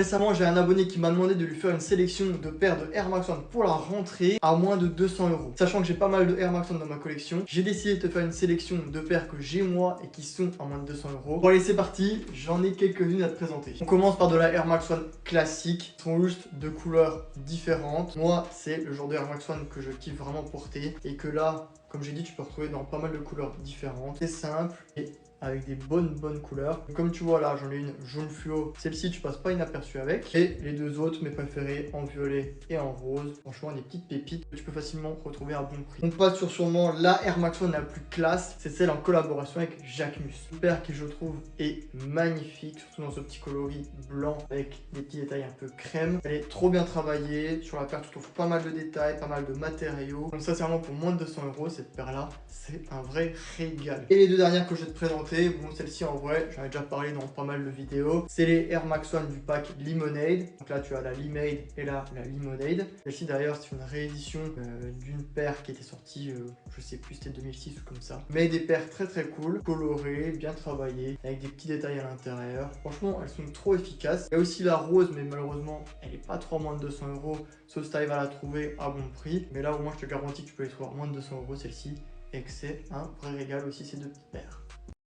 Récemment, j'ai un abonné qui m'a demandé de lui faire une sélection de paires de Air Max 1 pour la rentrée à moins de 200 €. Sachant que j'ai pas mal de Air Max 1 dans ma collection, j'ai décidé de te faire une sélection de paires que j'ai moi et qui sont à moins de 200 €. Bon allez, c'est parti, j'en ai quelques-unes à te présenter. On commence par de la Air Max 1 classique, ils sont juste de couleurs différentes. Moi, c'est le genre de Air Max 1 que je kiffe vraiment porter et que là, comme j'ai dit, tu peux retrouver dans pas mal de couleurs différentes. C'est simple et avec des bonnes couleurs. Comme tu vois là, j'en ai une jaune fluo. Celle-ci, tu passes pas inaperçue avec. Et les deux autres, mes préférés, en violet et en rose. Franchement, des petites pépites que tu peux facilement retrouver à bon prix. On passe sur sûrement la Air Max 1 la plus classe. C'est celle en collaboration avec Jacquemus. Une paire qui, je trouve, est magnifique. Surtout dans ce petit coloris blanc avec des petits détails un peu crème. Elle est trop bien travaillée. Sur la paire, tu trouves pas mal de détails, pas mal de matériaux. Donc ça, c'est vraiment pour moins de 200 €. Cette paire-là, c'est un vrai régal. Et les deux dernières que je vais te présenter, bon, celle-ci en vrai, j'en ai déjà parlé dans pas mal de vidéos. C'est les Air Max 1 du pack Lemonade. Donc là, tu as la Lemonade et là, la Lemonade. Celle-ci d'ailleurs, c'est une réédition d'une paire qui était sortie, je sais plus, c'était 2006 ou comme ça. Mais des paires très cool, colorées, bien travaillées, avec des petits détails à l'intérieur. Franchement, elles sont trop efficaces. Il y a aussi la rose, mais malheureusement, elle est pas trop à moins de 200 €. Sauf si tu arrives à la trouver à bon prix. Mais là, au moins, je te garantis que tu peux les trouver à moins de 200 € celle-ci. Et que c'est un vrai régal aussi ces deux petites paires.